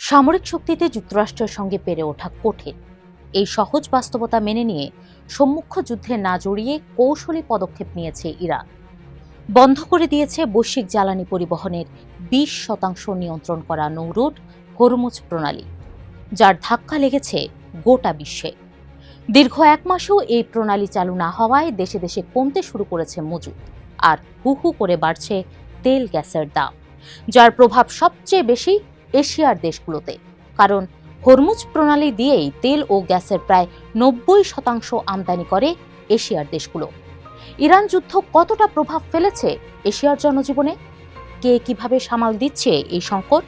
সামরিক শক্তিতে যুক্তরাষ্ট্রের সঙ্গে পেরে ওঠা কঠিন। এই সহজ বাস্তবতা মেনে নিয়ে সম্মুখ যুদ্ধে না জড়িয়ে কৌশলী পদক্ষেপ নিয়েছে ইরান। বন্ধ করে দিয়েছে বৈশ্বিক জ্বালানি পরিবহনের 20% নিয়ন্ত্রণ করা নৌরুট হরমুজ প্রণালী, যার ধাক্কা লেগেছে গোটা বিশ্বে। দীর্ঘ 1 মাসেও এই প্রণালী চালু না হওয়ায় দেশে দেশে কমতে শুরু করেছে মজুত, আর হু হু করে বাড়ছে তেল গ্যাসের দাম, যার প্রভাব সবচেয়ে বেশি এশিয়ার দেশগুলোতে। কারণ হরমুজ প্রণালী দিয়েই তেল ও গ্যাসের প্রায় 90% আমদানি করে এশিয়ার দেশগুলো। ইরান যুদ্ধ কতটা প্রভাব ফেলেছে এশিয়ার জনজীবনে, কে কিভাবে সামাল দিচ্ছে এই সংকট,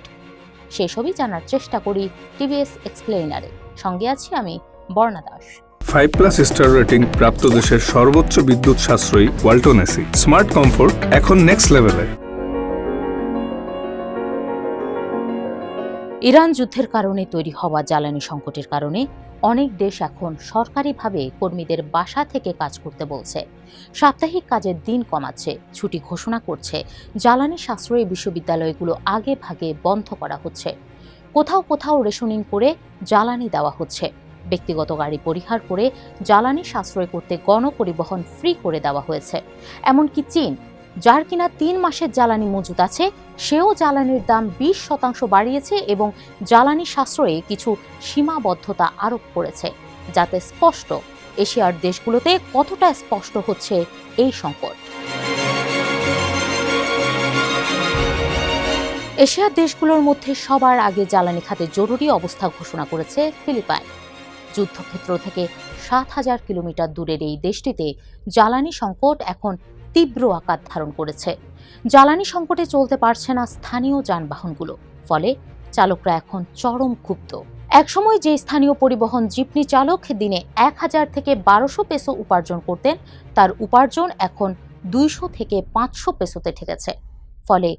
সেসবই জানার চেষ্টা করি টিভিএস এক্সপ্লেইনারে। সঙ্গে আছি আমি বর্ণা দাস। 5+ স্টার রেটিং প্রাপ্ত দেশের সর্বোচ্চ বিদ্যুৎ সাশ্রয়ী ওয়ালটন এসি স্মার্ট কমফোর্ট এখন নেক্সট লেভেলে। ইরান যুদ্ধের কারণে তৈরি হওয়া জ্বালানি সংকটের কারণে অনেক দেশ এখন সরকারিভাবে কর্মীদের বাসা থেকে কাজ করতে বলছে, সাপ্তাহিক কাজের দিন কমাচ্ছে, ছুটি ঘোষণা করছে, জ্বালানি সাশ্রয়ী বিশ্ববিদ্যালয়গুলো আগে ভাগে বন্ধ করা হচ্ছে, কোথাও কোথাও রেশনিং করে জ্বালানি দেওয়া হচ্ছে, ব্যক্তিগত গাড়ি পরিহার করে জ্বালানি সাশ্রয় করতে গণপরিবহন ফ্রি করে দেওয়া হয়েছে। এমনকি চীন, যার কিনা 3 মাসের জ্বালানি মজুত আছে, সেও জ্বালানির দাম 20% বাড়িয়েছে এবং জ্বালানি সাশ্রয়ে কিছু সীমাবদ্ধতা আরোপ করেছে, যাতে স্পষ্ট এশিয়ার দেশগুলোতে কতটা স্পষ্ট হচ্ছে এই সংকট। এশিয়ার দেশগুলোর মধ্যে সবার আগে জ্বালানি খাতে জরুরি অবস্থা ঘোষণা করেছে ফিলিপাইন। যুদ্ধক্ষেত্র থেকে 7,000 কিলোমিটার দূরের এই দেশটিতে জ্বালানি সংকট এখন তীব্র আকার ধারণ করেছে। জ্বালানি সংকটে চলতে পারছে না স্থানীয় যানবাহনগুলো, ফলে চালকরা এখন চরম ক্ষুব্ধ। একসময় যে স্থানীয় পরিবহন জিপনি চালক দিনে 1,000 থেকে 1200 পেসো উপার্জন করতেন, তার উপার্জন এখন 200 থেকে 500 পেসোতে ঠেকেছে। ফলে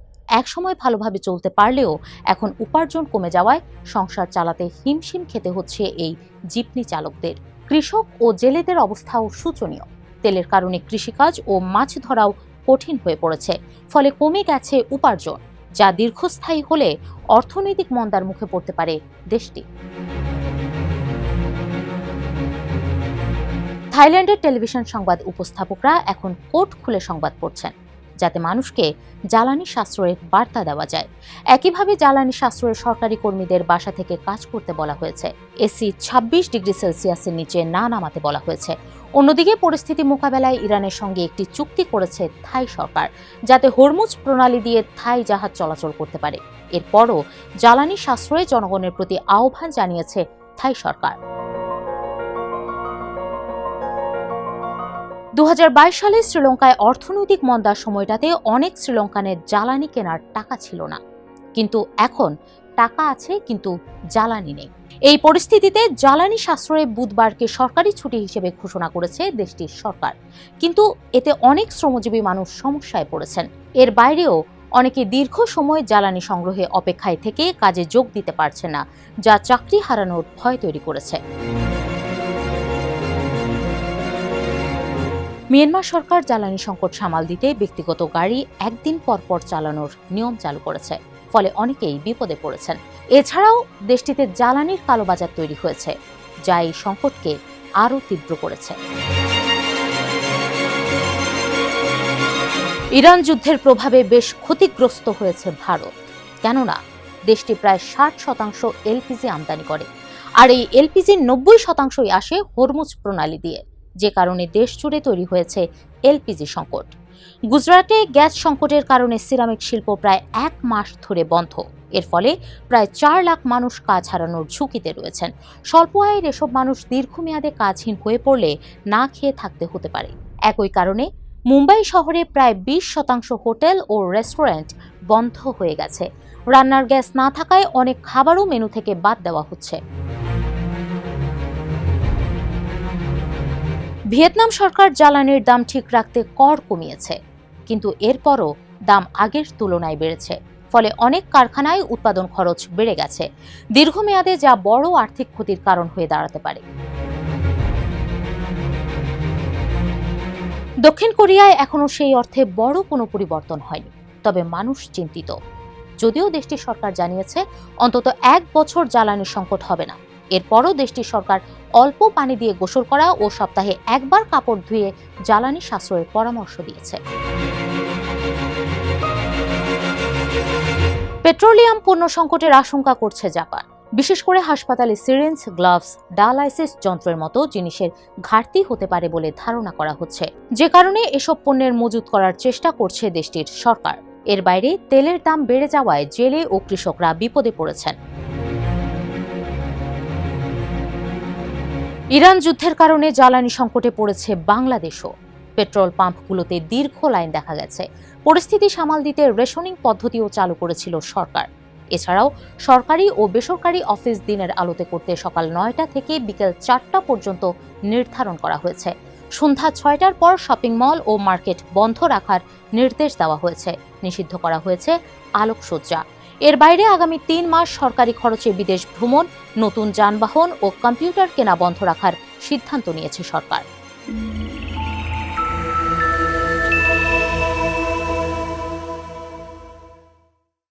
একসময় ভালোভাবে চলতে পারলেও এখন উপার্জন কমে যাওয়ায় সংসার চালাতে হিমশিম খেতে হচ্ছে এই জিপনি চালকদের। কৃষক ও জেলেদের অবস্থাও শোচনীয়। তেলের কারণে কৃষিকাজ ও মাছ ধরাও কঠিন হয়ে পড়েছে, ফলে কমে গেছে উপার্জন, যা দীর্ঘস্থায়ী হলে অর্থনৈতিক মন্দার মুখে পড়তে পারে দেশটি। থাইল্যান্ডের টেলিভিশন সংবাদ উপস্থাপকরা এখন কোর্ট খুলে সংবাদ পড়ছেন, যাতে মানুষকে জ্বালানি সাশ্রয়ের বার্তা দেওয়া যায়। একইভাবে জ্বালানি সাশ্রয়ের সরকারি কর্মীদের বাসা থেকে কাজ করতে বলা হয়েছে। এসি 26 ডিগ্রি সেলসিয়াসের নিচে না নামাতে বলা হয়েছে। অন্যদিকে পরিস্থিতি মোকাবেলায় ইরানের সঙ্গে একটি চুক্তি করেছে থাই সরকার, যাতে হরমুজ প্রণালী দিয়ে থাই জাহাজ চলাচল করতে পারে। এরপরও জ্বালানি সাশ্রয়ে জনগণের প্রতি আহ্বান জানিয়েছে থাই সরকার। 2022 সালে শ্রীলঙ্কায় অর্থনৈতিক মন্দার সময়টাতে অনেক শ্রীলঙ্কানের জ্বালানি কেনার টাকা ছিল না, কিন্তু এখন টাকা আছে কিন্তু জ্বালানি নেই। এই পরিস্থিতিতে জ্বালানি সাশ্রয়ে বুধবারকে সরকারি ছুটি হিসেবে ঘোষণা করেছে দেশটির সরকার, কিন্তু এতে অনেক শ্রমজীবী মানুষ সমস্যায় পড়েছেন। এর বাইরেও অনেকে দীর্ঘ সময় জ্বালানি সংগ্রহে অপেক্ষায় থেকে কাজে যোগ দিতে পারছে না, যা চাকরি হারানোর ভয় তৈরি করেছে। মিয়ানমার সরকার জ্বালানি সংকট সামাল দিতে ব্যক্তিগত গাড়ি একদিন পর পর চালানোর নিয়ম চালু করেছে, ফলে অনেকেই বিপদে পড়েছেন। এছাড়াও দেশটিতে জ্বালানির কালোবাজার তৈরি হয়েছে, যা এই সংকটকে আরও তীব্র করেছে। ইরান যুদ্ধের প্রভাবে বেশ ক্ষতিগ্রস্ত হয়েছে ভারত, কেননা দেশটি প্রায় 60% এলপিজি আমদানি করে, আর এই এলপিজির 90%ই আসে হরমুজ প্রণালী দিয়ে, যে কারণে দেশ জুড়ে তৈরি হয়েছে এলপিজি সংকট। গুজরাটে গ্যাস সংকটের কারণে সিরামিক শিল্প প্রায় 1 মাস ধরে বন্ধ। এর ফলে প্রায় 4 লাখ মানুষ কাজ হারানোর ঝুঁকিতে রয়েছেন। স্বল্প আয়ের এসব মানুষ দীর্ঘমেয়াদে কাজহীন হয়ে পড়লে না খেয়ে থাকতে হতে পারে। একই কারণে মুম্বাই শহরে প্রায় 20% হোটেল ও রেস্টুরেন্ট বন্ধ হয়ে গেছে। রান্নার গ্যাস না থাকায় অনেক খাবারও মেনু থেকে বাদ দেওয়া হচ্ছে। ভিয়েতনাম সরকার জ্বালানির দাম ঠিক রাখতে কর কমিয়েছে, কিন্তু এরপরও দাম আগের তুলনায় বেড়েছে, ফলে অনেক কারখানায় উৎপাদন খরচ বেড়ে গেছে, দীর্ঘমেয়াদে যা বড় আর্থিক ক্ষতির কারণ হয়ে দাঁড়াতে পারে। দক্ষিণ কোরিয়ায় এখনো সেই অর্থে বড় কোনো পরিবর্তন হয়নি, তবে মানুষ চিন্তিত। যদিও দেশটির সরকার জানিয়েছে অন্তত 1 বছর জ্বালানি সংকট হবে না। এরপরও দেশটির সরকার অল্প পানি দিয়ে গোসল করা ও সপ্তাহে একবার কাপড় ধুয়ে জ্বালানি সাশ্রয়ের পরামর্শ দিয়েছে। পেট্রোলিয়াম পণ্য সংকটের আশঙ্কা করছে জাপান। বিশেষ করে হাসপাতালে সিরিঞ্জ, গ্লাভস, ডায়ালাইসিস যন্ত্রের মতো জিনিসের ঘাটতি হতে পারে বলে ধারণা করা হচ্ছে, যে কারণে এসব পণ্যের মজুত করার চেষ্টা করছে দেশটির সরকার। এর বাইরে তেলের দাম বেড়ে যাওয়ায় জেলে ও কৃষকরা বিপদে পড়েছেন। ইরান যুদ্ধের কারণে জ্বালানি সংকটে পড়েছে বাংলাদেশও। পেট্রোল পাম্পগুলোতে দীর্ঘ লাইন দেখা গেছে। পরিস্থিতি সামাল দিতে রেশনিং পদ্ধতিও চালু করেছিল সরকার। এছাড়াও সরকারি ও বেসরকারি অফিস দিনের আলোতে করতে সকাল 9টা থেকে বিকেল 4টা পর্যন্ত নির্ধারণ করা হয়েছে। সন্ধ্যা 6টার পর শপিং মল ও মার্কেট বন্ধ রাখার নির্দেশ দেওয়া হয়েছে। নিষিদ্ধ করা হয়েছে আলোকসজ্জা। এর বাইরে আগামী 3 মাস সরকারি খরচে বিদেশ ভ্রমণ, নতুন যানবাহন ও কম্পিউটার কেনা বন্ধ রাখার সিদ্ধান্ত নিয়েছে সরকার।